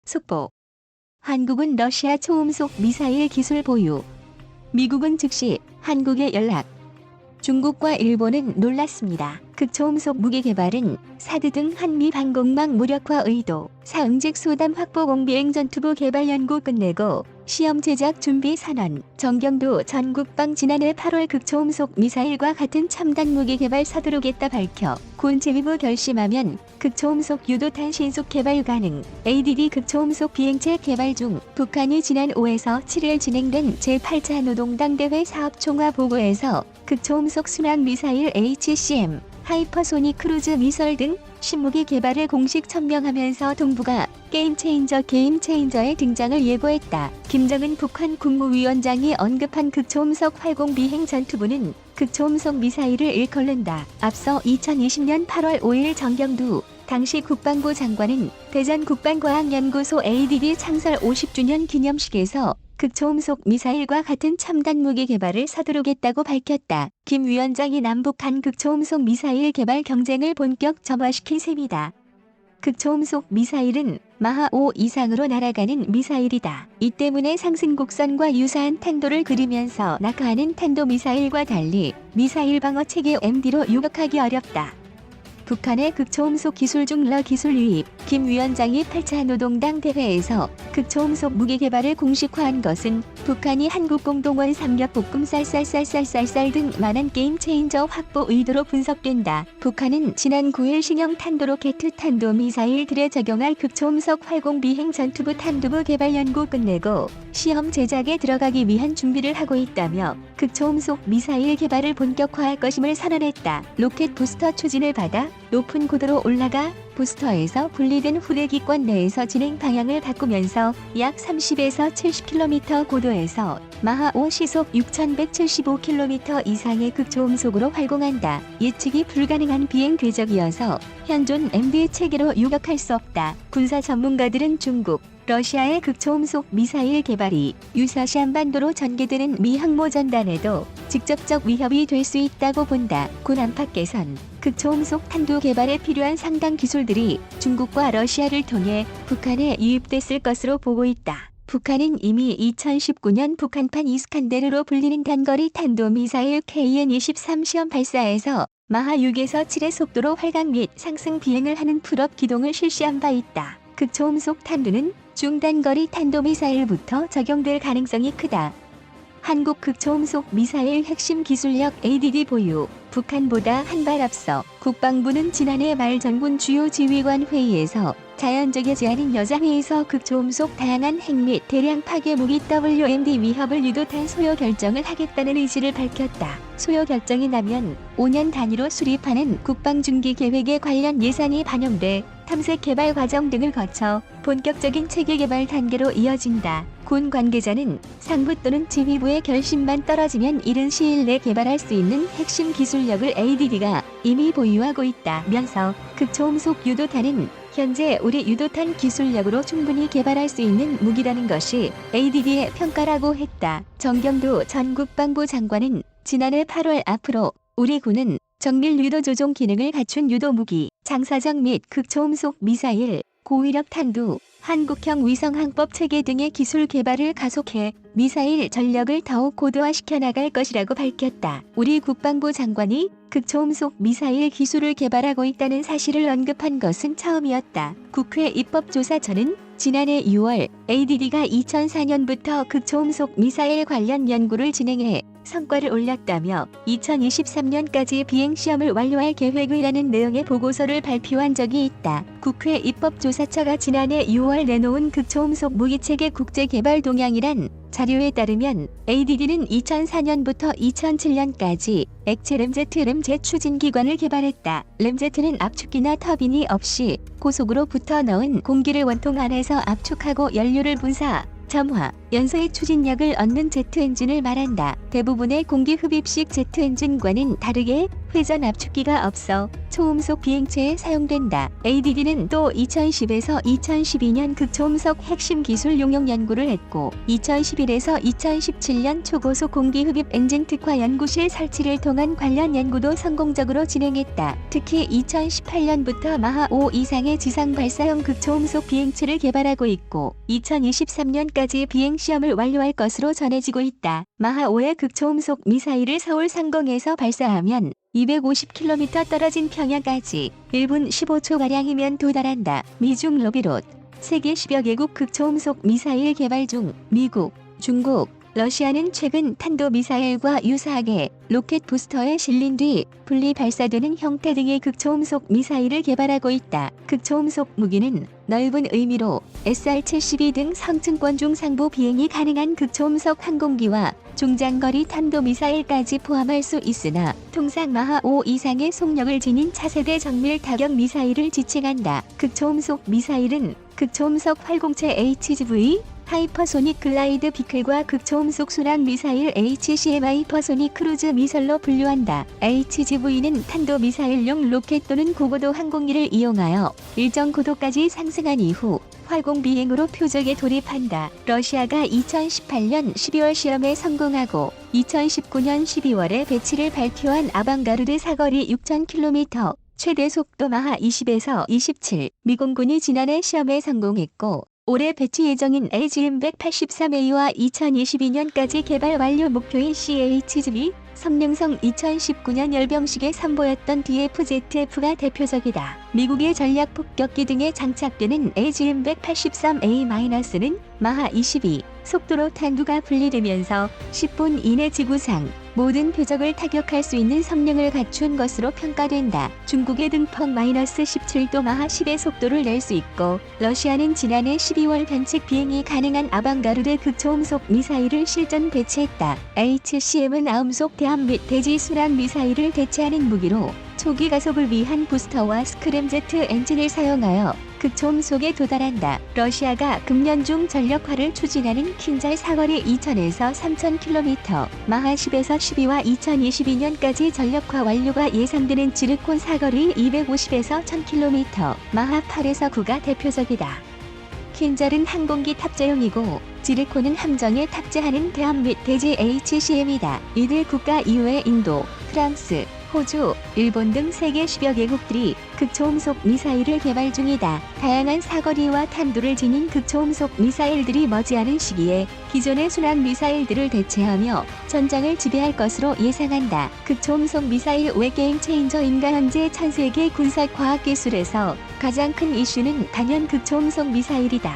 속보. 한국은 러시아 초음속 미사일 기술 보유. 미국은 즉시 한국에 연락. 중국과 일본은 놀랐습니다. 극초음속 무기 개발은 사드 등 한미 방공망 무력화 의도, 사응직 수단 확보 공비행 전투부 개발 연구 끝내고 시험 제작 준비 선언. 정경도 전 국방 지난해 8월 극초음속 미사일과 같은 첨단 무기 개발 서두르겠다 밝혀 군 지휘부 결심하면 극초음속 유도탄 신속 개발 가능. ADD 극초음속 비행체 개발 중. 북한이 지난 5에서 7일 진행된 제8차 노동당 대회 사업 총화 보고에서 극초음속 순항 미사일 HCM, 하이퍼소닉 크루즈 미사일 등 신무기 개발을 공식 천명하면서 동북아 게임체인저의 등장을 예고했다. 김정은 북한 국무위원장이 언급한 극초음속 활공 비행 전투부는 극초음속 미사일을 일컬는다. 앞서 2020년 8월 5일 정경두 당시 국방부 장관은 대전 국방과학연구소 ADD 창설 50주년 기념식에서 극초음속 미사일과 같은 첨단 무기 개발을 서두르겠다고 밝혔다. 김 위원장이 남북 간 극초음속 미사일 개발 경쟁을 본격 점화시킨 셈이다. 극초음속 미사일은 마하 5 이상으로 날아가는 미사일이다. 이 때문에 상승 곡선과 유사한 탄도를 그리면서 낙하하는 탄도미사일과 달리 미사일 방어 체계 MD로 유격하기 어렵다. 북한의 극초음속 기술 중 러 기술 유입. 김 위원장이 8차 노동당 대회에서 극초음속 무기 개발을 공식화한 것은 북한이 한국 공동원 삼겹볶음 쌀쌀쌀쌀쌀쌀 등 많은 게임 체인저 확보 의도로 분석된다. 북한은 지난 9일 신형 탄도로켓 탄도미사일들에 적용할 극초음속 활공 비행 전투부 탄두부 개발 연구 끝내고 시험 제작에 들어가기 위한 준비를 하고 있다며 극초음속 미사일 개발을 본격화할 것임을 선언했다. 로켓 부스터 추진을 받아 높은 고도로 올라가 부스터에서 분리된 후대 기권 내에서 진행 방향을 바꾸면서 약 30에서 70km 고도에서 마하 5 시속 6175km 이상의 극초음속으로 활공한다. 예측이 불가능한 비행 궤적이어서 현존 MD 체계로 유격할 수 없다. 군사 전문가들은 중국, 러시아의 극초음속 미사일 개발이 유사시 한반도로 전개되는 미 항모전단에도 직접적 위협이 될 수 있다고 본다. 군 안팎 개선, 극초음속 탄두 개발에 필요한 상당 기술들이 중국과 러시아를 통해 북한에 유입됐을 것으로 보고 있다. 북한은 이미 2019년 북한판 이스칸데르로 불리는 단거리 탄도미사일 KN-23 시험 발사에서 마하 6에서 7의 속도로 활강 및 상승 비행을 하는 풀업 기동을 실시한 바 있다. 극초음속 탄두는 중단거리 탄도미사일부터 적용될 가능성이 크다. 한국 극초음속 미사일 핵심 기술력 ADD 보유. 북한보다 한 발 앞서 국방부는 지난해 말 전군 주요 지휘관 회의에서 자연적이지 않은 여장회에서 극초음속 다양한 핵 및 대량 파괴 무기 WMD 위협을 유도탄 소요 결정을 하겠다는 의지를 밝혔다. 소요 결정이 나면 5년 단위로 수립하는 국방중기 계획에 관련 예산이 반영돼 탐색 개발 과정 등을 거쳐 본격적인 체계 개발 단계로 이어진다. 군 관계자는 상부 또는 지휘부의 결심만 떨어지면 이른 시일 내 개발할 수 있는 핵심 기술력을 ADD가 이미 보유하고 있다면서 극초음속 유도탄은 현재 우리 유도탄 기술력으로 충분히 개발할 수 있는 무기라는 것이 ADD의 평가라고 했다. 정경도 전 국방부 장관은 지난해 8월 앞으로 우리 군은 정밀 유도 조종 기능을 갖춘 유도 무기, 장사정 및 극초음속 미사일, 고위력 탄두, 한국형 위성 항법 체계 등의 기술 개발을 가속해 미사일 전력을 더욱 고도화시켜 나갈 것이라고 밝혔다. 우리 국방부 장관이 극초음속 미사일 기술을 개발하고 있다는 사실을 언급한 것은 처음이었다. 국회 입법조사처는 지난해 6월 ADD가 2004년부터 극초음속 미사일 관련 연구를 진행해 성과를 올렸다며 2023년까지 비행시험을 완료할 계획이라는 내용의 보고서를 발표한 적이 있다. 국회 입법조사처가 지난해 6월 내놓은 극초음속 무기체계 국제개발 동향이란 자료에 따르면 ADD는 2004년부터 2007년까지 액체 램제 추진기관을 개발했다. 램제트는 압축기나 터빈이 없이 고속으로 붙어 넣은 공기를 원통 안에서 압축하고 연료를 분사, 점화, 연소의 추진력을 얻는 제트 엔진을 말한다. 대부분의 공기 흡입식 제트 엔진과는 다르게 회전 압축기가 없어 초음속 비행체에 사용된다. ADD는 또 2010에서 2012년 극초음속 핵심 기술 용역 연구를 했고 2011에서 2017년 초고속 공기 흡입 엔진 특화 연구실 설치를 통한 관련 연구도 성공적으로 진행했다. 특히 2018년부터 마하 5 이상의 지상 발사형 극초음속 비행체를 개발하고 있고 2023년까지 비행 시험을 완료할 것으로 전해지고 있다. 마하 5의 극초음속 미사일을 서울 상공에서 발사하면 250km 떨어진 평양까지 1분 15초가량이면 도달한다. 미중 로비롯 세계 10여 개국 극초음속 미사일 개발 중 미국, 중국, 러시아는 최근 탄도미사일과 유사하게 로켓 부스터에 실린 뒤 분리 발사되는 형태 등의 극초음속 미사일을 개발하고 있다. 극초음속 무기는 넓은 의미로 SR-72 등 성층권 중상부 비행이 가능한 극초음속 항공기와 중장거리 탄도미사일까지 포함할 수 있으나 통상 마하 5 이상의 속력을 지닌 차세대 정밀 타격 미사일을 지칭한다. 극초음속 미사일은 극초음속 활공체 HGV, 하이퍼소닉 글라이드 비클과 극초음속 순항 미사일 HCM 하이퍼소닉 크루즈 미사일로 분류한다. HGV는 탄도미사일용 로켓 또는 고고도 항공기를 이용하여 일정 고도까지 상승한 이후 활공 비행으로 표적에 돌입한다. 러시아가 2018년 12월 시험에 성공하고 2019년 12월에 배치를 발표한 아방가르드 사거리 6,000km, 최대 속도 마하 20에서 27, 미공군이 지난해 시험에 성공했고 올해 배치 예정인 AGM-183A와 2022년까지 개발 완료 목표인 CHGV, 성능성 2019년 열병식에 선보였던 DFZF가 대표적이다. 미국의 전략 폭격기 등에 장착되는 AGM-183A-는 마하 22 속도로 탄두가 분리되면서 10분 이내 지구상 모든 표적을 타격할 수 있는 성능을 갖춘 것으로 평가된다. 중국의 등폭 -17도 마하 10의 속도를 낼 수 있고 러시아는 지난해 12월 변칙 비행이 가능한 아방가르드 극초음속 미사일을 실전 배치했다. HCM은 아음속 대함 및 대지 순항 미사일을 대체하는 무기로 초기 가속을 위한 부스터와 스크램제트 엔진을 사용하여 극초음속에 도달한다. 러시아가 금년 중 전력화를 추진하는 킨잘 사거리 2000에서 3000km, 마하 10에서 12와 2022년까지 전력화 완료가 예상되는 지르콘 사거리 250에서 1000km, 마하 8에서 9가 대표적이다. 킨잘은 항공기 탑재용이고 지르콘은 함정에 탑재하는 대함 및 대지 HCM이다. 이들 국가 이외에 인도, 프랑스, 호주, 일본 등 세계 10여 개국들이 극초음속 미사일을 개발 중이다. 다양한 사거리와 탄두를 지닌 극초음속 미사일들이 머지않은 시기에 기존의 순항 미사일들을 대체하며 전장을 지배할 것으로 예상한다. 극초음속 미사일 외 게임 체인저인가 현재 전 세계 군사과학기술에서 가장 큰 이슈는 단연 극초음속 미사일이다.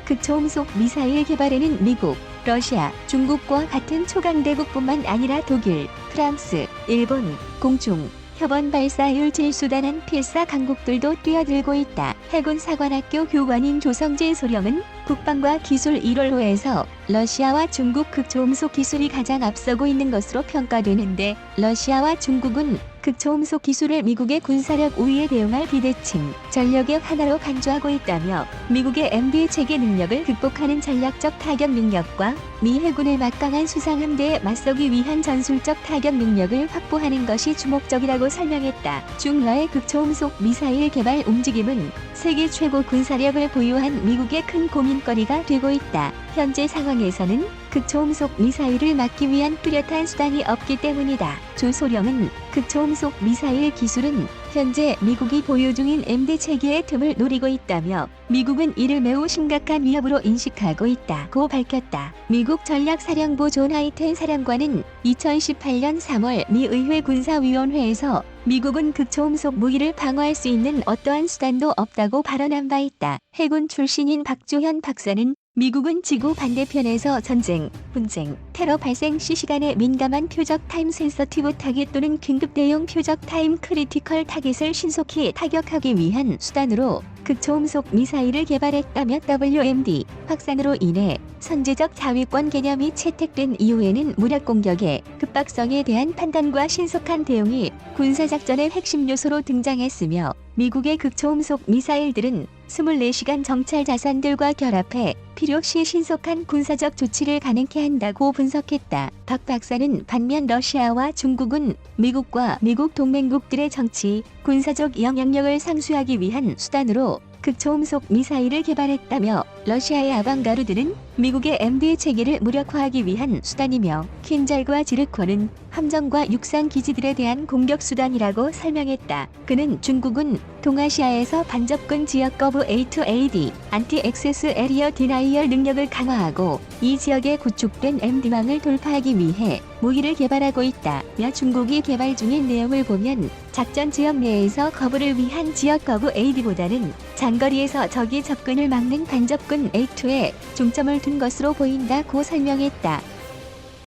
극초음속 미사일 개발에는 미국, 러시아, 중국과 같은 초강대국뿐만 아니라 독일, 프랑스, 일본, 공중, 협원 발사율 질수단한 필사 강국들도 뛰어들고 있다. 해군사관학교 교관인 조성진 소령은 국방과 기술 1월호에서 러시아와 중국 극초음속 기술이 가장 앞서고 있는 것으로 평가되는데 러시아와 중국은 극초음속 기술을 미국의 군사력 우위에 대응할 비대칭 전력의 하나로 간주하고 있다며 미국의 MB 체계 능력을 극복하는 전략적 타격 능력과 미 해군의 막강한 수상함대에 맞서기 위한 전술적 타격 능력을 확보하는 것이 주목적이라고 설명했다. 중러의 극초음속 미사일 개발 움직임은 세계 최고 군사력을 보유한 미국의 큰 고민거리가 되고 있다. 현재 상황에서는 극초음속 미사일을 막기 위한 뚜렷한 수단이 없기 때문이다. 조 소령은 극초음속 미사일 기술은 현재 미국이 보유 중인 MD 체계의 틈을 노리고 있다며 미국은 이를 매우 심각한 위협으로 인식하고 있다고 밝혔다. 미국 전략사령부 존 하이튼 사령관은 2018년 3월 미 의회 군사위원회에서 미국은 극초음속 무기를 방어할 수 있는 어떠한 수단도 없다고 발언한 바 있다. 해군 출신인 박주현 박사는 미국은 지구 반대편에서 전쟁, 분쟁, 테러 발생 시 시간에 민감한 표적 타임 센서티브 타깃 또는 긴급 대용 표적 타임 크리티컬 타깃을 신속히 타격하기 위한 수단으로 극초음속 미사일을 개발했다며 WMD 확산으로 인해 선제적 자위권 개념이 채택된 이후에는 무력 공격의 급박성에 대한 판단과 신속한 대응이 군사작전의 핵심 요소로 등장했으며 미국의 극초음속 미사일들은 24시간 정찰 자산들과 결합해 필요시 신속한 군사적 조치를 가능케 한다고 분석했다. 박 박사는 반면 러시아와 중국은 미국과 미국 동맹국들의 정치, 군사적 영향력을 상쇄하기 위한 수단으로 극초음속 미사일을 개발했다며 러시아의 아방가르드는 미국의 MD 체계를 무력화하기 위한 수단이며 킨잘과 지르코는 함정과 육상 기지들에 대한 공격 수단이라고 설명했다. 그는 중국은 동아시아에서 반접근 지역 거부 A2AD 안티-액세스 에리어 디나이얼 능력을 강화하고 이 지역에 구축된 MD망을 돌파하기 위해 무기를 개발하고 있다며 중국이 개발 중인 내용을 보면 작전 지역 내에서 거부를 위한 지역 거부 AD보다는 장거리에서 적이 접근을 막는 반접근 A2에 중점을 둔 것으로 보인다고 설명했다.